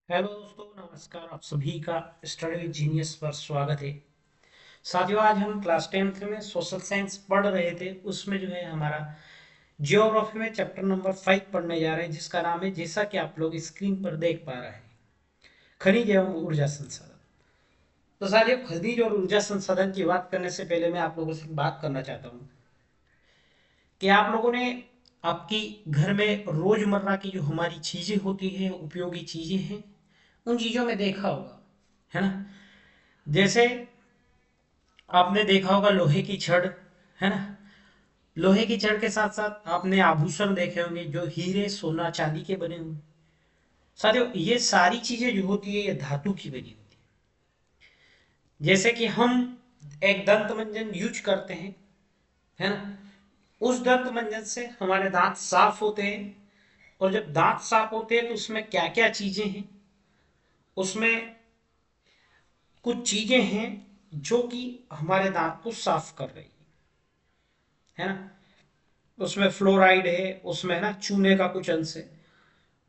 Hello दोस्तों, नमस्कार। आप सभी का स्टडी विद जीनियस पर स्वागत है। साथियों, आज हम क्लास 10th में सोशल साइंस पढ़ रहे थे। उसमें जो है हमारा जियोग्राफी में चैप्टर नंबर 5 पढ़ने जा रहे हैं, जिसका नाम है, जैसा कि आप लोग स्क्रीन पर देख पा रहे हैं, खनिज एवं ऊर्जा संसाधन। तो साथियों, खनिज और ऊर्जा संसाधन की बात करने से पहले मैं आप लोगों से बात करना चाहता हूँ कि आप लोगों ने आपकी घर में रोजमर्रा की जो हमारी चीजें होती है, उपयोगी चीजें हैं, उन चीजों में देखा होगा, है ना। जैसे आपने देखा होगा लोहे की छड़, है ना। लोहे की छड़ के साथ साथ आपने आभूषण देखे होंगे जो हीरे, सोना, चांदी के बने हुए। साथियों, ये सारी चीजें जो होती है ये धातु की बनी होती है। जैसे कि हम एक दंत मंजन यूज करते हैं, है ना। उस दंत मंजन से हमारे दांत साफ होते हैं। और जब दांत साफ होते हैं तो उसमें क्या क्या चीजें हैं, उसमें कुछ चीजें हैं जो कि हमारे दांत को साफ कर रही है ना। उसमें फ्लोराइड है, उसमें ना चूने का कुछ अंश है।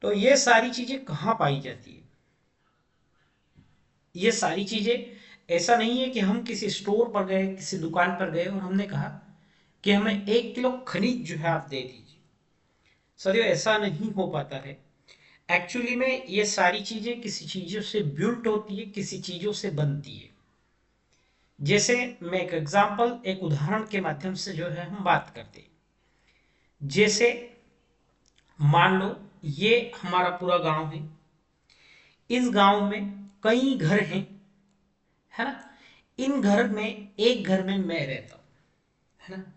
तो ये सारी चीजें कहाँ पाई जाती है? ये सारी चीजें, ऐसा नहीं है कि हम किसी स्टोर पर गए, किसी दुकान पर गए और हमने कहा कि हमें 1 किलो खनिज जो है आप दे दीजिए। सर, ये ऐसा नहीं हो पाता है। एक्चुअली में ये सारी चीजें किसी चीजों से बिल्ट होती है, किसी चीजों से बनती है। जैसे मैं एक एग्जांपल, एक उदाहरण के माध्यम से जो है हम बात करते हैं। जैसे मान लो ये हमारा पूरा गांव है। इस गांव में कई घर हैं, है ना। इन घर में एक घर में मैं रहता हूँ, है ना।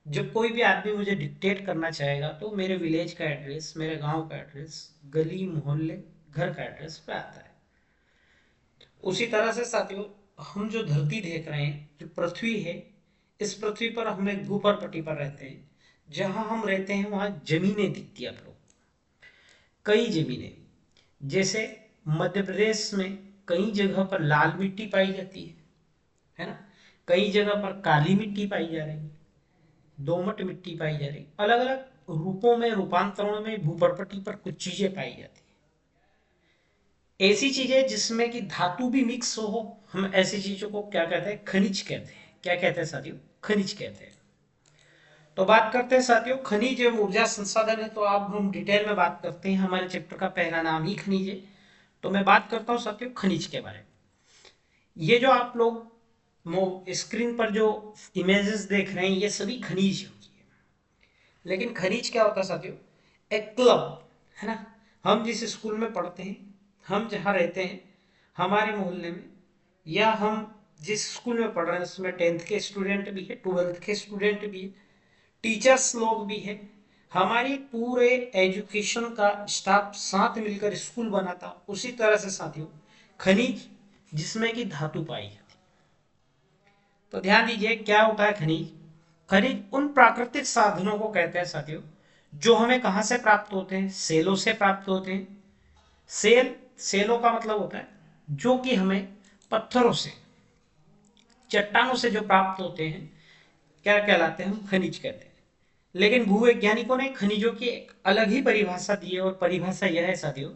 जब कोई भी आदमी मुझे डिक्टेट करना चाहेगा तो मेरे विलेज का एड्रेस, मेरे गांव का एड्रेस, गली मोहल्ले, घर का एड्रेस पे आता है। उसी तरह से साथियों, हम जो धरती देख रहे हैं, जो पृथ्वी है, इस पृथ्वी पर हम एक भूपर पट्टी पर रहते हैं। जहां हम रहते हैं वहां जमीनें दिखती है आप लोग, कई जमीनें। जैसे मध्य प्रदेश में कई जगह पर लाल मिट्टी पाई जाती है ना। कई जगह पर काली मिट्टी पाई जा रही है, दोमट मिट्टी पाई जा रही, अलग अलग रूपों में, रूपांतरण में भूपर्पटी पर कुछ चीजें पाई जाती है। ऐसी चीजें जिसमें कि धातु भी मिक्स हो, हम ऐसी चीजों को क्या कहते हैं? खनिज कहते हैं। क्या कहते हैं साथियों? खनिज कहते हैं। तो बात करते हैं साथियों, खनिज एवं ऊर्जा संसाधन है, तो अब हम डिटेल में बात करते हैं। हमारे चैप्टर का पहला नाम ही खनिज है। तो मैं बात करता हूँ साथियों खनिज के बारे में। ये जो आप लोग स्क्रीन पर जो इमेजेस देख रहे हैं, ये सभी खनिज होती है। लेकिन खनिज क्या होता है साथियों? एक क्लब, है ना। हम जिस स्कूल में पढ़ते हैं, हम जहाँ रहते हैं, हमारे मोहल्ले में, या हम जिस स्कूल में पढ़ रहे हैं उसमें 10th के स्टूडेंट भी है, 12th के स्टूडेंट भी है, टीचर्स लोग भी है। हमारी पूरे एजुकेशन का स्टाफ साथ मिलकर स्कूल बनाता। उसी तरह से साथियों, खनिज जिसमें कि धातु पाई जाती। तो ध्यान दीजिए, क्या होता है खनिज? खनिज उन प्राकृतिक साधनों को कहते हैं साथियों, जो हमें कहां से प्राप्त होते हैं? सेलों से प्राप्त होते हैं। सेलों का मतलब होता है जो कि हमें पत्थरों से, चट्टानों से जो प्राप्त होते हैं, क्या कहलाते हैं? हम खनिज कहते हैं। लेकिन भूवैज्ञानिकों ने खनिजों की एक अलग ही परिभाषा दी है, और परिभाषा यह है साथियों,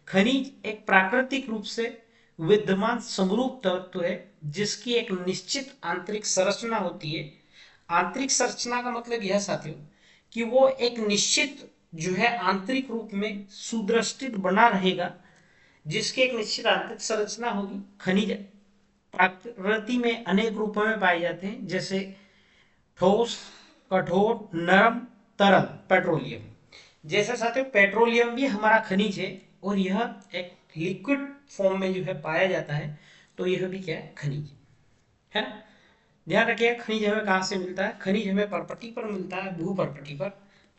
खनिज एक प्राकृतिक रूप से विद्यमान समरूप तत्व है, जिसकी एक निश्चित आंतरिक संरचना होती है। आंतरिक संरचना का मतलब यह साथियों कि वो एक निश्चित जो है आंतरिक रूप में सुदृष्टित बना रहेगा, जिसकी एक निश्चित आंतरिक संरचना होगी। खनिज प्रकृति में अनेक रूपों में पाए जाते हैं, जैसे ठोस, कठोर, नरम, तरल, पेट्रोलियम। जैसे साथियों, पेट्रोलियम भी हमारा खनिज है, और यह एक लिक्विड फॉर्म में जो है पाया जाता है। तो यह भी क्या है? खनिज है ना। ध्यान रखिए, खनिज हमें कहाँ से मिलता है? खनिज हमें परपटी पर मिलता है, भू परपटी पर।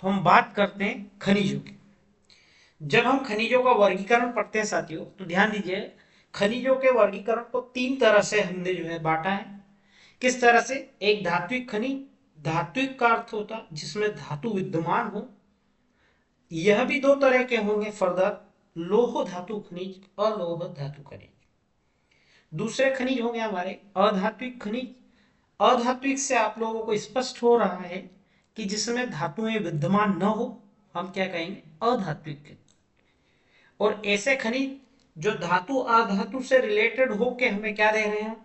तो हम बात करते हैं खनिजों की। जब हम खनिजों का वर्गीकरण पढ़ते हैं साथियों, तो ध्यान दीजिए, खनिजों के वर्गीकरण को 3 तरह से हमने जो है बांटा है। किस तरह से? एक धात्विक खनिज, धात्विक का अर्थ होता जिसमें धातु विद्यमान हो। यह भी 2 तरह के होंगे फर्दर, लोह धातु खनिज, अलोह धातु खनिज। दूसरे खनिज होंगे हमारे अधात्विक खनिज। अधात्विक से आप लोगों को स्पष्ट हो रहा है कि जिसमें धातुएं विद्यमान न हो, हम क्या कहेंगे? अधात्विक। और ऐसे खनिज जो धातु अधातु से रिलेटेड होके हमें क्या दे रहे हैं,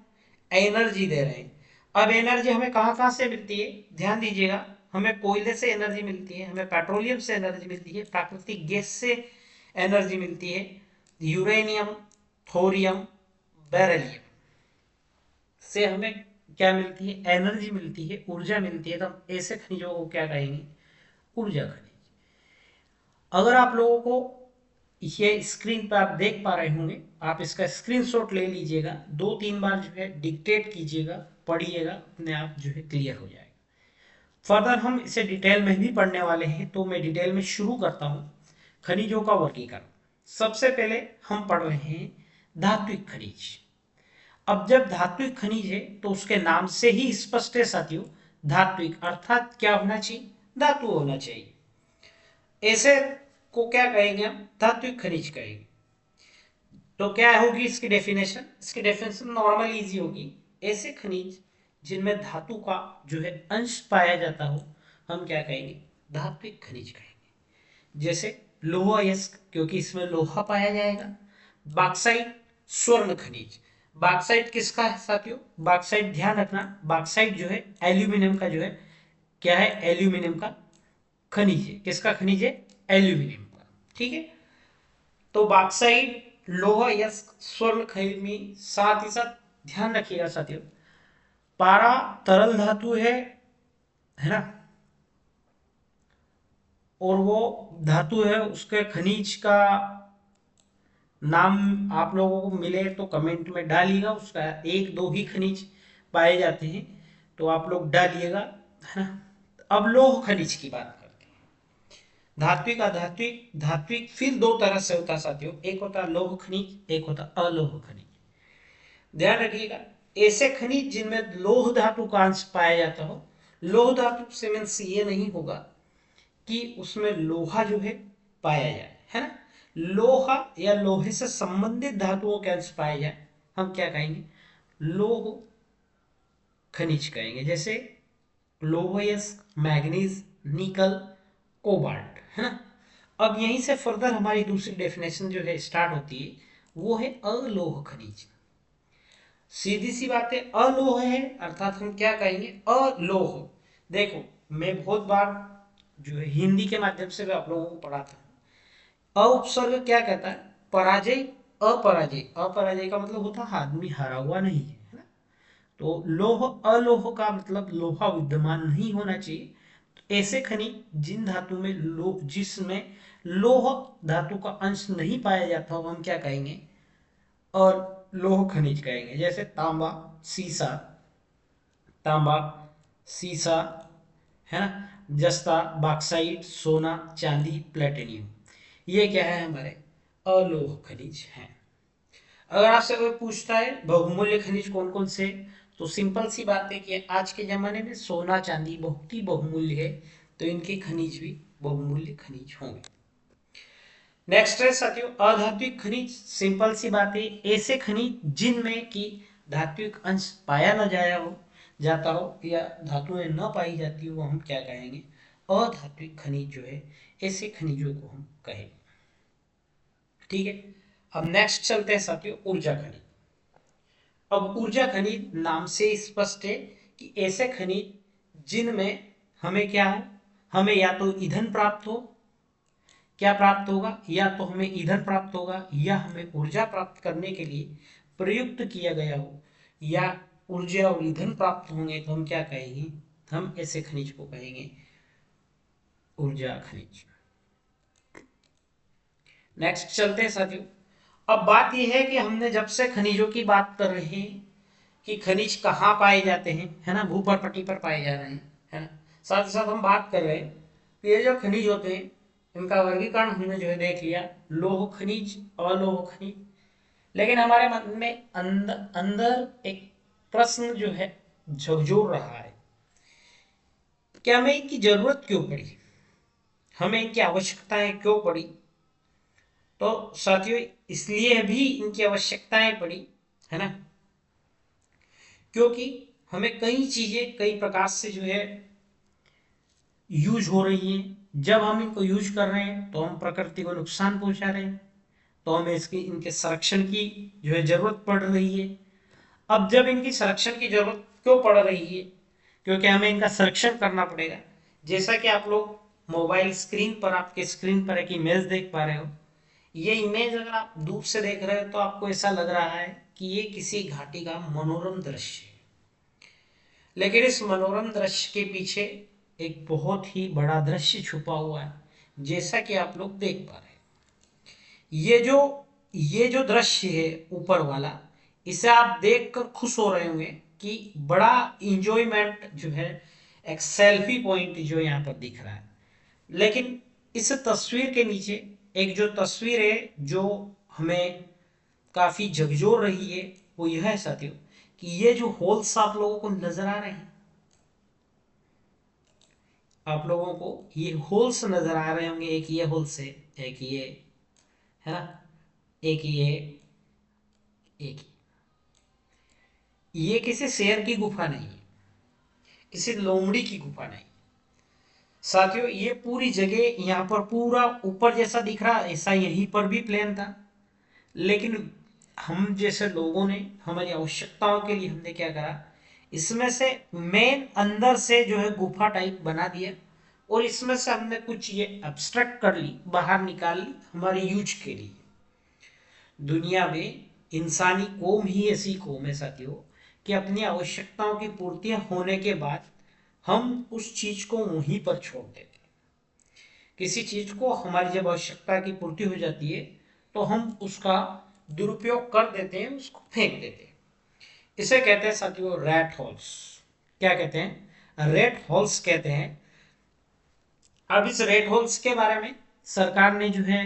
एनर्जी दे रहे हैं। अब एनर्जी हमें कहाँ कहाँ से मिलती है, ध्यान दीजिएगा। हमें कोयले से एनर्जी मिलती है, हमें पेट्रोलियम से एनर्जी मिलती है, प्राकृतिक गैस से एनर्जी मिलती है, यूरेनियम, थोरियम, बेरिलियम से हमें क्या मिलती है, एनर्जी मिलती है, ऊर्जा मिलती है। तो हम ऐसे खनिजों को क्या कहेंगे, ऊर्जा खनिज। अगर आप लोगों को ये स्क्रीन पर आप देख पा रहे होंगे, आप इसका स्क्रीनशॉट ले लीजिएगा, 2-3 बार जो है डिक्टेट कीजिएगा, पढ़िएगा, अपने आप जो है क्लियर हो जाएगा। फर्दर हम इसे डिटेल में भी पढ़ने वाले हैं, तो मैं डिटेल में शुरू करता हूँ खनिजों का वर्गीकरण। सबसे पहले हम पढ़ रहे हैं धात्विक खनिज। अब जब धात्विक खनिज है तो उसके नाम से ही स्पष्ट है साथियों, धात्विक अर्थात क्या होना चाहिए, धातु होना चाहिए। ऐसे को क्या कहेंगे हम, धात्विक खनिज कहेंगे। तो क्या होगी इसकी डेफिनेशन, इसकी डेफिनेशन नॉर्मल इजी होगी। ऐसे खनिज जिनमें धातु का जो है अंश पाया जाता हो, हम क्या कहेंगे, धात्विक खनिज कहेंगे। जैसे लोहा अयस्क, क्योंकि इसमें लोहा पाया जाएगा। बॉक्साइट, स्वर्ण खनिज। बॉक्साइट किसका है साथियों, बॉक्साइट ध्यान रखना, बॉक्साइट जो है एल्यूमिनियम का जो है क्या है, एल्यूमिनियम का खनिज है। किसका खनिज है, एल्यूमिनियम का। ठीक है, तो बॉक्साइट, लोहा अयस्क, स्वर्ण खनिज। साथ ही साथ ध्यान रखिएगा साथियों, पारा तरल धातु है ना, और वो धातु है, उसके खनिज का नाम आप लोगों को मिले तो कमेंट में डालिएगा। उसका 1-2 ही खनिज पाए जाते हैं, तो आप लोग डालिएगा, है ना। अब लौह खनिज की बात करते हैं। धात्विक, अधात्विक, धात्विक फिर 2 तरह से होता है साथियों, एक होता है लौह खनिज, एक होता है अलोह खनिज। ध्यान रखिएगा, ऐसे खनिज जिनमें लौह धातु का अंश पाया जाता हो। लौह धातु से मीन्स ये नहीं होगा कि उसमें लोहा जो है पाया जाए, है ना। लोहा या लोहे से संबंधित धातुओं के अंश पाए जाए, हम क्या कहेंगे, लौह खनिज कहेंगे। जैसे लोहयस्क, मैग्नीज, निकल, कोबाल्ट, है ना। अब यहीं से फर्दर हमारी दूसरी डेफिनेशन जो है स्टार्ट होती है, वो है अलोह खनिज। सीधी सी बात है, अलोह है अर्थात हम क्या कहेंगे, अलोह। देखो, मैं बहुत बार जो है हिंदी के माध्यम से भी आप लोगों को पढ़ाता हूँ। अ उपसर्ग क्या कहता है, पराजय, अपराजय। अपराजय का मतलब होता है आदमी हारा हुआ नहीं है, है ना। तो लोह, अलोह का मतलब लोहा विद्यमान नहीं होना चाहिए। तो ऐसे खनिज जिन धातु में जिसमें लोह धातु का अंश नहीं पाया जाता हो, हम क्या कहेंगे, और लोह खनिज कहेंगे। जैसे तांबा, सीसा, तांबा, सीसा, है ना, जस्ता, बॉक्साइट, सोना, चांदी, प्लेटिनियम, ये क्या है, हमारे अलोह खनिज हैं। अगर आपसे कोई पूछता है बहुमूल्य खनिज कौन कौन से, तो सिंपल सी बात है कि आज के जमाने में सोना चांदी बहुत ही बहुमूल्य है, तो इनके खनिज भी बहुमूल्य खनिज होंगे। नेक्स्ट है साथियों अधात्विक खनिज। सिंपल सी बात है, ऐसे खनिज जिनमें कि धात्विक अंश पाया न जाता हो या धातुएं न पाई जाती हो, वो हम क्या कहेंगे, अधात्विक खनिज जो है, ऐसे खनिजों को हम कहेंगे। ठीक है, अब नेक्स्ट चलते हैं साथियों ऊर्जा खनिज। अब ऊर्जा खनिज नाम से स्पष्ट है कि ऐसे खनिज जिनमें हमें क्या है, हमें या तो ईंधन प्राप्त हो, क्या प्राप्त होगा, या तो हमें ईंधन प्राप्त होगा, या हमें ऊर्जा प्राप्त करने के लिए प्रयुक्त किया गया हो, या ऊर्जा और ईंधन प्राप्त होंगे, तो हम क्या कहेंगे, हम ऐसे खनिज को कहेंगे ऊर्जा खनिज। नेक्स्ट चलते हैं साथियों। अब बात यह है कि हमने जब से खनिजों की बात कर रहे हैं कि खनिज कहाँ पाए जाते हैं, है ना, भूपर पट्टी पर पाए जा रहे हैं, है ना। साथ ही साथ हम बात कर रहे हैं कि ये जो खनिज होते हैं, इनका वर्गीकरण हमने जो है देख लिया, लोह खनिज, अलोह खनिज। लेकिन हमारे मन में अंदर अंदर एक प्रश्न जो है झकझोर रहा है, क्या हमें इनकी जरूरत क्यों पड़ी, हमें इनकी आवश्यकताएं क्यों पड़ी। तो साथियों इसलिए भी इनकी आवश्यकताएं पड़ी, है ना, क्योंकि हमें कई चीजें कई प्रकार से जो है यूज हो रही हैं। जब हम इनको यूज कर रहे हैं तो हम प्रकृति को नुकसान पहुंचा रहे हैं। तो हमें इनके संरक्षण की जो है जरूरत पड़ रही है। अब जब इनकी संरक्षण की जरूरत क्यों पड़ रही है, क्योंकि हमें इनका संरक्षण करना पड़ेगा। जैसा कि आप लोग मोबाइल स्क्रीन पर, आपके स्क्रीन पर एक इमेज देख पा रहे हो। ये इमेज अगर आप दूर से देख रहे हो तो आपको ऐसा लग रहा है कि ये किसी घाटी का मनोरम दृश्य है, लेकिन इस मनोरम दृश्य के पीछे एक बहुत ही बड़ा दृश्य छुपा हुआ है, जैसा कि आप लोग देख पा रहे हैं। ये जो दृश्य है ऊपर वाला, इसे आप देखकर खुश हो रहे होंगे कि बड़ा इंजॉयमेंट जो है, एक सेल्फी पॉइंट जो यहाँ पर दिख रहा है। लेकिन इस तस्वीर के नीचे एक जो तस्वीर है जो हमें काफी झकझोर रही है, वो यह है साथियों कि ये जो होल्स आप लोगों को नजर आ रहे हैं, आप लोगों को ये होल्स नजर आ रहे होंगे। एक ये होल्स है, एक ये है ना, एक एक ये किसी शेर की गुफा नहीं है, किसी लोमड़ी की गुफा नहीं साथियों। ये पूरी जगह यहाँ पर पूरा ऊपर जैसा दिख रहा ऐसा यहीं पर भी प्लेन था, लेकिन हम जैसे लोगों ने हमारी आवश्यकताओं के लिए हमने क्या करा, इसमें से मेन अंदर से जो है गुफा टाइप बना दिया, और इसमें से हमने कुछ ये एब्स्ट्रैक्ट कर ली, बाहर निकाल ली हमारे यूज के लिए। दुनिया में इंसानी कौम ही ऐसी कौम है साथियों कि अपनी आवश्यकताओं की पूर्ति होने के बाद हम उस चीज को वहीं पर छोड़ देते हैं। किसी चीज को हमारी जब आवश्यकता की पूर्ति हो जाती है तो हम उसका दुरुपयोग कर देते हैं, उसको फेंक देते हैं। इसे कहते हैं साथियों रैट होल्स। क्या कहते हैं? रेट होल्स कहते हैं। अब इस रेट होल्स के बारे में सरकार ने जो है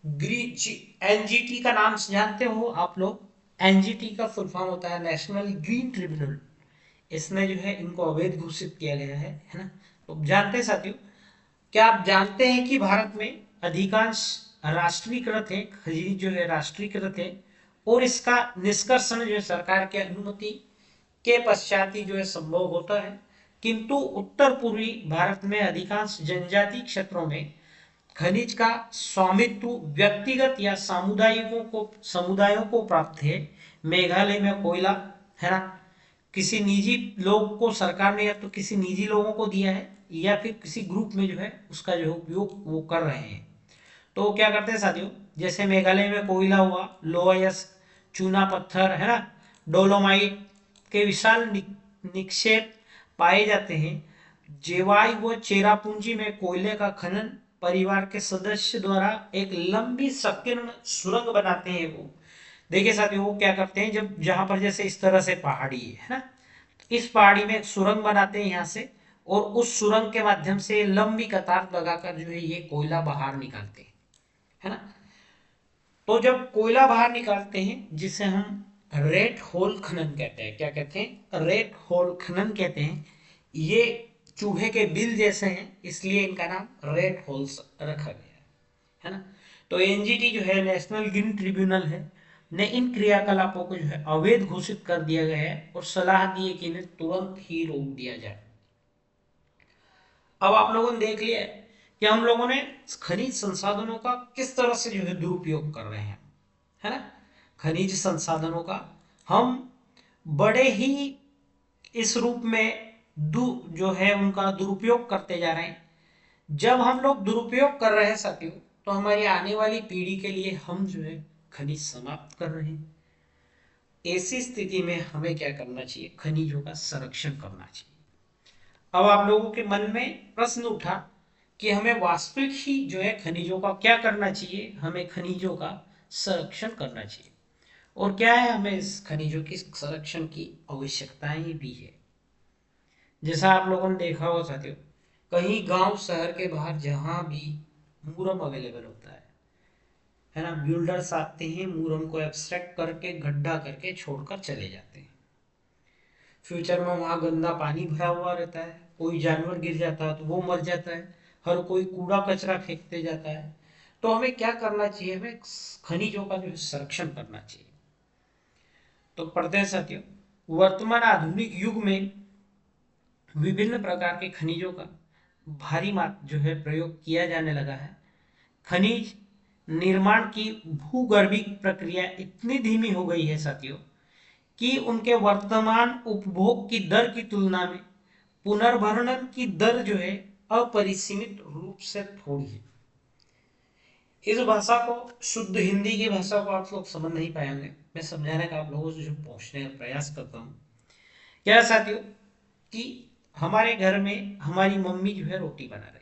एनजीटी का नाम जानते हो आप लोग? एनजीटी का फुल फॉर्म होता है नेशनल ग्रीन ट्रिब्यूनल। इसने जो है इनको अवैध घोषित किया गया है ना। तो जानते हैं साथियों, क्या आप जानते हैं कि भारत में अधिकांश राष्ट्रीयकृत है, खनिज जो है राष्ट्रीयकृत है, और इसका निष्कर्षण जो है सरकार की अनुमति के पश्चात ही जो है संभव होता है। किंतु उत्तर पूर्वी भारत में अधिकांश जनजाति क्षेत्रों में खनिज का स्वामित्व व्यक्तिगत या समुदायों को प्राप्त है। मेघालय में कोयला है ना, किसी निजी लोग को सरकार ने या तो किसी निजी लोगों को दिया है, या फिर किसी ग्रुप में जो है उसका जो है उपयोग वो कर रहे हैं। तो क्या करते हैं साथियों, जैसे मेघालय में कोयला हुआ, लोयस, चूना पत्थर है ना, डोलोमाइट के विशाल निक्षेप पाए जाते हैं। जेवाई व चेरापूंजी में कोयले का खनन परिवार के सदस्य द्वारा एक लंबी संकीर्ण सुरंग बनाते हैं। वो देखिए साथियों, वो क्या करते हैं, जब जहां पर जैसे इस तरह से पहाड़ी है ना, इस पहाड़ी में एक सुरंग बनाते हैं यहाँ से, और उस सुरंग के माध्यम से लंबी कतार लगाकर जो है ये कोयला बाहर निकालते हैं, है ना। तो जब कोयला बाहर निकालते हैं, जिसे हम रेट होल खनन कहते हैं, क्या कहते हैं? रेट होल खनन कहते हैं। ये चूहे के बिल जैसे हैं, इसलिए इनका नाम रेट होल्स रखा गया है ना। तो एनजीटी जो है नेशनल ग्रीन ट्रिब्यूनल है, ने इन क्रियाकलापों को जो है अवैध घोषित कर दिया गया है और सलाह दी है कि इन्हें तुरंत ही रोक दिया जाए। अब आप लोगों ने देख लिया है कि हम लोगों ने खनिज संसाधनों का किस तरह से जो है दुरुपयोग कर रहे हैं, है ना। खनिज संसाधनों का हम बड़े ही इस रूप में जो है उनका दुरुपयोग करते जा रहे हैं। जब हम लोग दुरुपयोग कर रहे हैं साथियों, तो हमारी आने वाली पीढ़ी के लिए हम जो है खनिज समाप्त कर रहे हैं। ऐसी स्थिति में हमें क्या करना चाहिए? खनिजों का संरक्षण करना चाहिए। अब आप लोगों के मन में प्रश्न उठा कि हमें वास्तविक ही जो है खनिजों का क्या करना चाहिए? हमें खनिजों का संरक्षण करना चाहिए। और क्या है, हमें इस खनिजों की संरक्षण की आवश्यकताएं भी है। जैसा आप लोगों ने देखा होगा साथियों, कहीं गांव शहर के बाहर जहां भी मूरम अवेलेबल होता है ना, बिल्डर्स आते हैं, मूरम को एब्स्ट्रैक्ट करके गड्ढा करके छोड़कर चले जाते हैं। फ्यूचर में वहां गंदा पानी भरा हुआ रहता है, कोई जानवर गिर जाता है तो वो मर जाता है, हर कोई कूड़ा कचरा फेंकते जाता है। तो हमें क्या करना चाहिए? हमें खनिजों का जो है संरक्षण करना चाहिए। तो पढ़ते हैं साथियों, वर्तमान आधुनिक युग में विभिन्न प्रकार के खनिजों का भारी मात्रा जो है प्रयोग किया जाने लगा है। खनिज निर्माण की भूगर्भिक प्रक्रिया इतनी धीमी हो गई है साथियों कि उनके वर्तमान उपभोग की दर की तुलना में पुनर्भरण की दर जो है अपरिसीमित रूप से थोड़ी है। इस भाषा को, शुद्ध हिंदी की भाषा को आप लोग समझ नहीं पाएंगे, मैं समझाने का आप लोगों से जो पहुंचने का प्रयास करता हूँ। क्या साथियों कि हमारे घर में हमारी मम्मी जो है रोटी बना रही,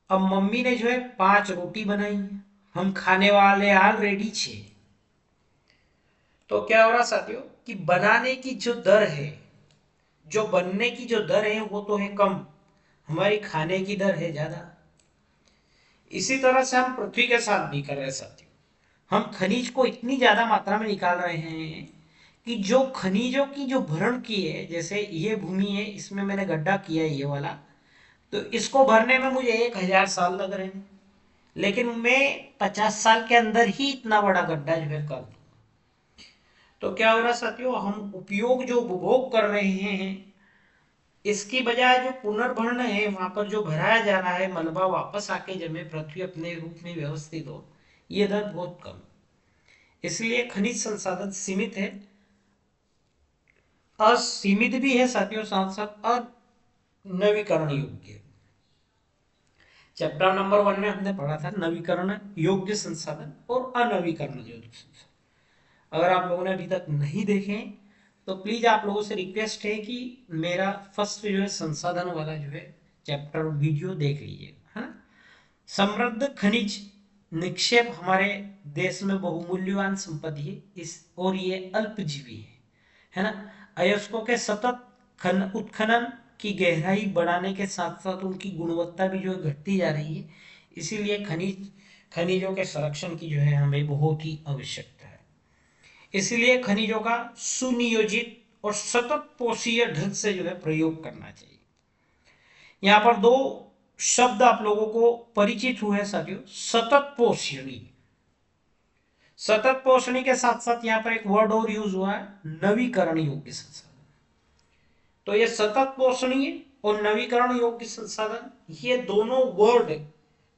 अब मम्मी ने जो है 5 रोटी बनाई है, हम खाने वाले ऑलरेडी 6। तो क्या हो रहा साथियों कि बनाने की जो दर है, जो बनने की जो दर है वो तो है कम, हमारी खाने की दर है ज्यादा। इसी तरह से हम पृथ्वी के साथ भी कर रहे हैं साथियों, हम खनिज को इतनी ज्यादा मात्रा में निकाल रहे हैं कि जो खनिजों की जो भरण की है, जैसे ये भूमि है, इसमें मैंने गड्ढा किया है ये वाला, तो इसको भरने में मुझे 1000 साल लग रहे हैं, लेकिन मैं 50 साल के अंदर ही इतना बड़ा गड्ढा जो है कर दूं। तो क्या हो रहा साथियों, हम उपयोग जो उपभोग कर रहे हैं इसकी बजाय जो पुनर्भरण है, वहां पर जो भराया जा रहा है मलबा वापस आके जमे, पृथ्वी अपने रूप में व्यवस्थित हो, ये दर बहुत कम। इसलिए खनिज संसाधन सीमित है, असीमित भी है साथियों, साथ साथ अनवीकरण योग्य। चैप्टर नंबर 1 में हमने पढ़ा था नवीकरण योग्य संसाधन और अनवीकरण योग्य संसाधन। अगर आप लोगों ने अभी तक नहीं देखे तो प्लीज आप लोगों से रिक्वेस्ट है कि मेरा फर्स्ट जो है संसाधन वाला जो है चैप्टर वीडियो देख लीजिएगा, है ना। समृद्ध खनिज निक्षेप हमारे देश में बहुमूल्यवान संपत्ति है, इस और ये अल्पजीवी है ना। अयस्कों के सतत उत्खनन की गहराई बढ़ाने के साथ साथ उनकी गुणवत्ता भी जो है घटती जा रही है, इसीलिए खनिजों के संरक्षण की जो है हमें बहुत ही आवश्यकता है। इसलिए खनिजों का सुनियोजित और सतत पोषीय ढंग से जो है प्रयोग करना चाहिए। यहाँ पर 2 शब्द आप लोगों को परिचित हुए साथियों, सतत पोषणी। सतत पोषणी के साथ साथ यहाँ पर एक वर्ड और यूज हुआ है, नवीकरण योग्य संसाधन। तो ये सतत पोषणीय और नवीकरण योग्य संसाधन, ये दोनों वर्ड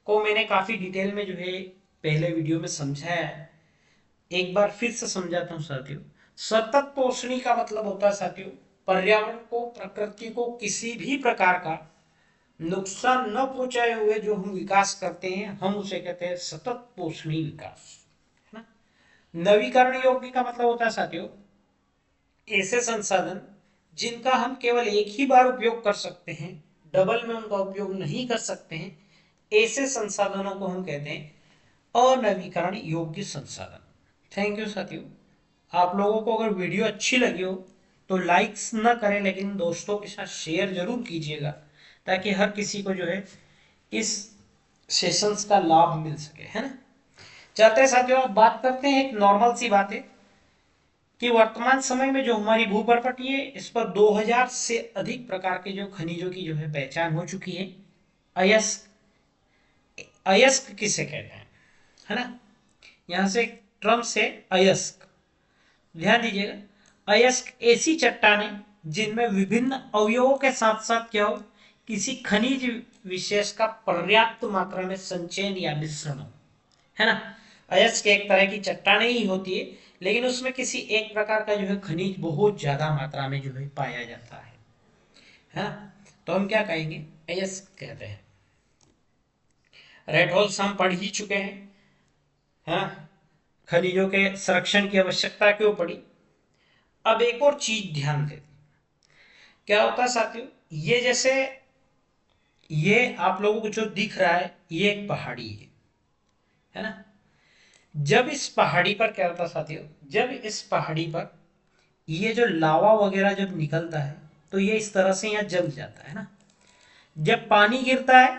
को मैंने काफी डिटेल में जो है पहले वीडियो में समझाया है, एक बार फिर से समझाता हूं साथियों। सतत पोषणी का मतलब होता है साथियों, पर्यावरण को, प्रकृति को किसी भी प्रकार का नुकसान न पहुंचाए हुए जो हम विकास करते हैं, हम उसे कहते हैं सतत पोषणी विकास, है ना। नवीकरण योग्य का मतलब होता है साथियों ऐसे संसाधन जिनका हम केवल एक ही बार उपयोग कर सकते हैं, डबल में उनका उपयोग नहीं कर सकते हैं, ऐसे संसाधनों को हम कहते हैं अनवीकरण योग्य संसाधन। थैंक यू साथियों। आप लोगों को अगर वीडियो अच्छी लगी हो तो लाइक्स ना करें, लेकिन दोस्तों के साथ शेयर जरूर कीजिएगा ताकि हर किसी को जो है इस सेशंस का लाभ मिल सके, है ना। चलते हैं साथियों, अब बात करते हैं, एक नॉर्मल सी बात है कि वर्तमान समय में जो हमारी भूपरपटी है इस पर 2000 से अधिक प्रकार के जो खनिजों की जो है पहचान हो चुकी है। अयस्क, अयस्क किसे कहते हैं, है ना, यहां से ट्रम से अयस्क, ध्यान दीजिएगा। अयस्क ऐसी चट्टानें जिनमें विभिन्न अवयवों के साथ साथ क्या हो, किसी खनिज विशेष का पर्याप्त मात्रा में संचयन या मिश्रण हो, है ना। अयस्क एक तरह की चट्टानें ही होती है, लेकिन उसमें किसी एक प्रकार का जो है खनिज बहुत ज्यादा मात्रा में जो है पाया जाता है ना। तो हम क्या कहेंगे, अयस्क कहते हैं। रेड होल्स हम पढ़ ही चुके हैं, है ना, खनिजों के संरक्षण की आवश्यकता क्यों पड़ी। अब एक और चीज ध्यान दें, क्या होता है साथियों, ये जैसे ये आप लोगों को जो दिख रहा है ये एक पहाड़ी है ना। जब इस पहाड़ी पर क्या होता है साथियों, जब इस पहाड़ी पर ये जो लावा वगैरह जब निकलता है तो ये इस तरह से यहाँ जम जाता है ना। जब पानी गिरता है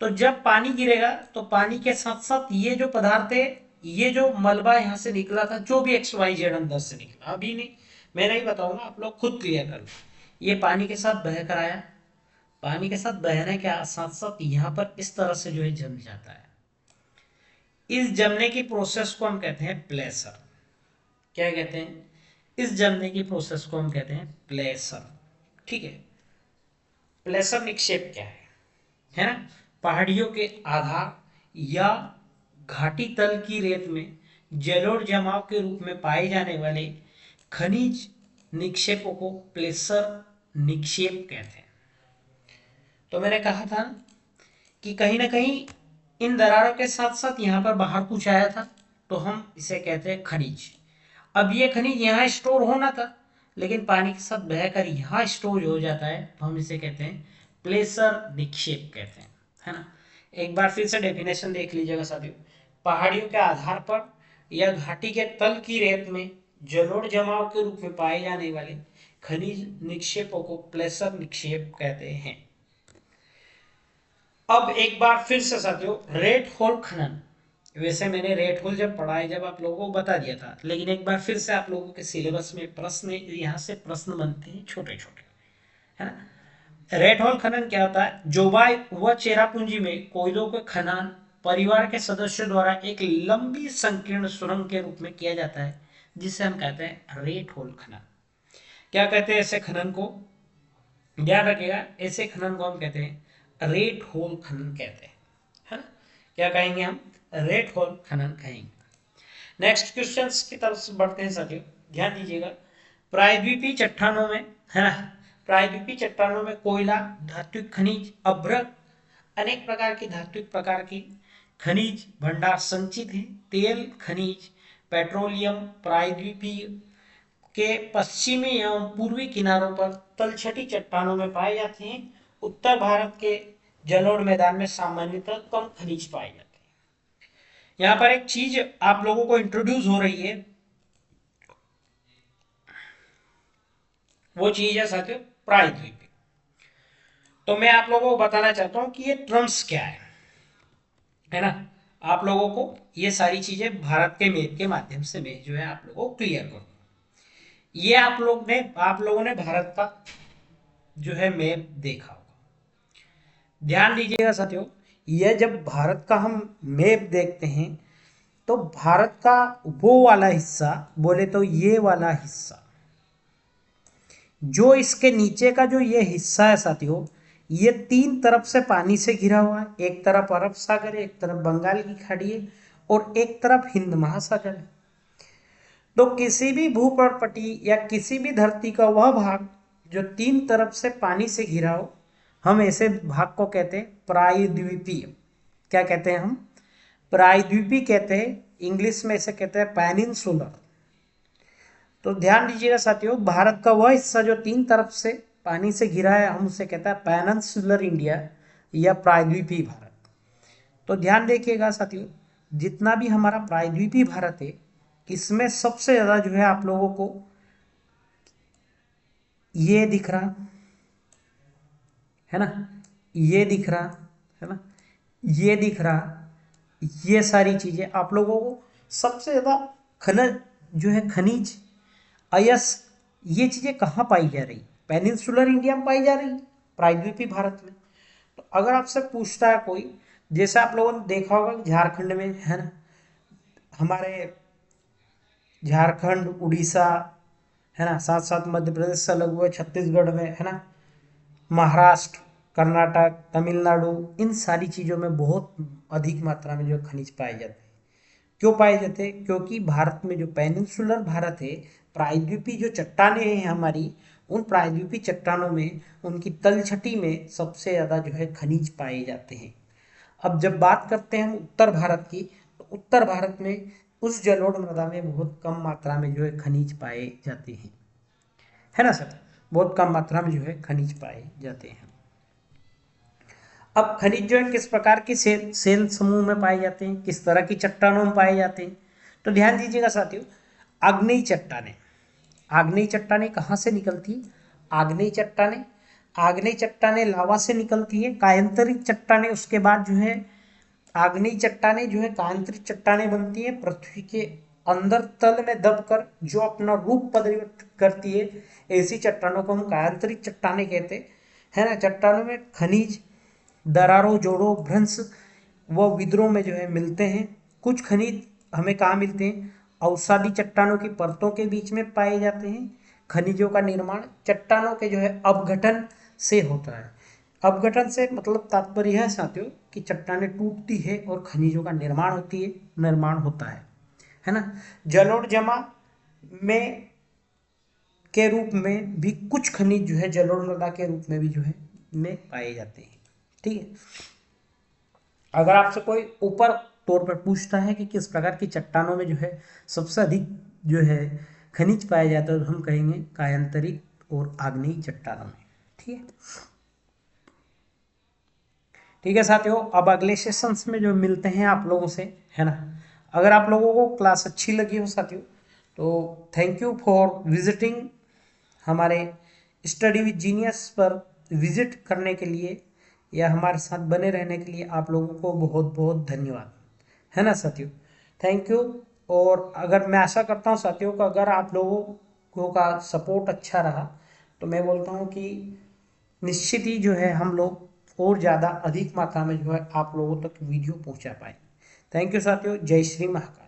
तो जब पानी गिरेगा तो पानी के साथ साथ ये जो पदार्थ है, ये जो मलबा यहाँ से निकला था, जो भी XYZ अंदर से निकला, अभी नहीं मैं नहीं बताऊंगा, आप लोग खुद क्लियर कर लो। ये पानी के साथ बह कर आया, पानी के साथ बहने के साथ साथ यहाँ पर इस तरह से जो है जम जाता है। इस जमने की प्रोसेस को हम कहते हैं प्लेसर। क्या कहते हैं, इस जमने की प्रोसेस को हम कहते हैं प्लेसर, ठीक है। प्लेसर निक्षेप क्या है ना, पहाड़ियों के आधार या घाटी तल की रेत में जलोढ़ जमाव के रूप में पाए जाने वाले खनिज निक्षेपों को प्लेसर निक्षेप कहते हैं। तो मैंने कहा था कि कहीं ना कहीं इन दरारों के साथ साथ यहाँ पर बाहर कुछ आया था, तो हम इसे कहते हैं खनिज। अब ये खनिज यहाँ स्टोर होना था, लेकिन पानी के साथ बहकर यहाँ स्टोर हो जाता है, तो हम इसे कहते हैं प्लेसर निक्षेप कहते हैं, है ना। एक बार फिर से डेफिनेशन देख लीजिएगा साथियों। पहाड़ियों के आधार पर या घाटी के तल की रेत में जलोढ़ जमाव के रूप में पाए जाने वाले खनिज निक्षेपों को प्लेसर निक्षेप कहते हैं। अब एक बार फिर से साथियों, रेड होल खनन। वैसे मैंने रेड होल जब पढ़ा है, जब आप लोगों को बता दिया था, लेकिन एक बार फिर से आप लोगों के सिलेबस में प्रश्न, यहाँ से प्रश्न बनते हैं छोटे छोटे, है ना। रेड होल खनन क्या होता है? जोबाई व चेरापूंजी में कोयलों के खनन परिवार के सदस्यों द्वारा एक लंबी संकीर्ण सुरंग के रूप में किया जाता है, जिसे हम कहते हैं रेड होल खनन। क्या कहते हैं ऐसे खनन को? ध्यान रखिएगा, ऐसे खनन को हम कहते हैं रेड होल खनन कहते हैं, है ना। क्या कहेंगे हम? रेड होल खनन कहेंगे। नेक्स्ट क्वेश्चन की तरफ बढ़ते हैं साथियों, ध्यान दीजिएगा। प्रायद्वीपीय चट्टानों में, है ना, प्रायद्वीपीय चट्टानों में कोयला, धात्विक खनिज, अभ्रक, अनेक प्रकार की धात्विक प्रकार की खनिज भंडार संचित है। तेल खनिज, पेट्रोलियम प्रायद्वीपीय के पश्चिमी एवं पूर्वी किनारों पर तलछटी चट्टानों में पाए जाते हैं। उत्तर भारत के जलोढ़ मैदान में सामान्यतः कम खनिज पाए जाते हैं। यहाँ पर एक चीज आप लोगों को इंट्रोड्यूस हो रही है, वो चीज है साथियों प्रायद्वीपीय। तो मैं आप लोगों को बताना चाहता हूं कि ये टर्म्स क्या है ना। आप लोगों को ये सारी चीजें भारत के मैप के माध्यम से मैं जो है आप लोगों को क्लियर करूँ। ये आप लोगों ने भारत का जो है मैप देखा होगा। ध्यान दीजिएगा साथियों, ये जब भारत का हम मैप देखते हैं, तो भारत का वो वाला हिस्सा, बोले तो ये वाला हिस्सा, जो इसके नीचे का जो ये हिस्सा है साथियों, ये तीन तरफ से पानी से घिरा हुआ है। एक तरफ अरब सागर है, एक तरफ बंगाल की खाड़ी है, और एक तरफ हिंद महासागर है। तो किसी भी भूपर्वतीय या किसी भी धरती का वह भाग जो तीन तरफ से पानी से घिरा हो, हम ऐसे भाग को कहते हैं प्रायद्वीपीय। क्या कहते हैं हम? प्रायद्वीपीय कहते हैं। इंग्लिश में इसे कहते हैं पेनिनसुलर। तो ध्यान दीजिएगा साथियों, भारत का वह हिस्सा जो तीन तरफ से पानी से घिरा है, हम उसे कहते हैं पेनिनसुलर इंडिया या प्रायद्वीपीय भारत। तो ध्यान देखिएगा साथियों, जितना भी हमारा प्रायद्वीपीय भारत है, इसमें सबसे ज्यादा जो है आप लोगों को ये दिख रहा है ना, ये दिख रहा है ना, ये दिख रहा, ये सारी चीजें आप लोगों को सबसे ज्यादा खनिज जो है, खनिज अयस, ये चीजें कहाँ पाई जा रही? पेनिनसुलर इंडिया में पाई जा रही, प्रायद्वीपीय भारत में। तो अगर आपसे पूछता है कोई, जैसे आप लोगों ने देखा होगा झारखंड में, है ना, हमारे झारखंड, उड़ीसा, है ना, साथ साथ मध्य प्रदेश से लग हुए छत्तीसगढ़ में, है ना, महाराष्ट्र, कर्नाटक, तमिलनाडु, इन सारी चीज़ों में बहुत अधिक मात्रा में जो खनिज पाए जाते हैं। क्यों पाए जाते हैं? क्योंकि भारत में जो पेनिनसुलर भारत है, प्रायद्वीपीय जो चट्टानें हैं हमारी, उन प्रायद्वीपीय चट्टानों में, उनकी तलछटी में सबसे ज़्यादा जो है खनिज पाए जाते हैं। अब जब बात करते हैं हम उत्तर भारत की, तो उत्तर भारत में उस जलोढ़ मृदा में बहुत कम मात्रा में जो है खनिज पाए जाते हैं, है ना सर, बहुत कम मात्रा में जो है खनिज पाए जाते हैं। अब खनिज जो है किस प्रकार की सेल समूह में पाए जाते हैं, किस तरह की चट्टानों में पाए जाते हैं, तो ध्यान दीजिएगा साथियों। आग्नेय चट्टानें, आग्नेय चट्टानें कहाँ से निकलती है? आग्नेय चट्टानें लावा से निकलती है। कायांतरित चट्टानें उसके बाद जो है, आग्नेय चट्टानें जो है कायांतरित चट्टानें बनती है पृथ्वी के अंदर तल में दबकर जो अपना रूप परिवर्तित करती है, ऐसी चट्टानों को हम कायांतरित चट्टानें कहते हैं, है ना। चट्टानों में खनिज दरारों, जोड़ों, भ्रंश व विद्रोह में जो है मिलते हैं। कुछ खनिज हमें कहाँ मिलते हैं? अवसादी चट्टानों की परतों के बीच में पाए जाते हैं। खनिजों का निर्माण चट्टानों के जो है अपघटन से होता है। अपघटन से मतलब तात्पर्य है साथियों कि चट्टानें टूटती है और खनिजों का निर्माण होता है ना। जलोढ़ जमा में के रूप में भी कुछ खनिज जो है जलोढ़ मृदा के रूप में भी जो है में पाए जाते हैं। ठीक है, अगर आपसे कोई ऊपर तौर पर पूछता है कि किस प्रकार की चट्टानों में जो है सबसे अधिक जो है खनिज पाया जाता है, तो हम कहेंगे कायांतरित और आग्नेयी चट्टानों में। ठीक है, ठीक है साथियों, अब अगले सेशंस में जो मिलते हैं आप लोगों से, है ना। अगर आप लोगों को क्लास अच्छी लगी हो साथियों, तो थैंक यू फॉर विजिटिंग हमारे स्टडी विद जीनियस पर विजिट करने के लिए या हमारे साथ बने रहने के लिए आप लोगों को बहुत बहुत धन्यवाद, है ना साथियों। Thank you. और अगर मैं आशा करता हूँ साथियों का अगर आप लोगों का सपोर्ट अच्छा रहा, तो मैं बोलता हूँ कि निश्चित ही जो है हम लोग और ज़्यादा अधिक मात्रा में जो है आप लोगों तक वीडियो पहुंचा पाए। थैंक यू साथियों, जय श्री महाकाल।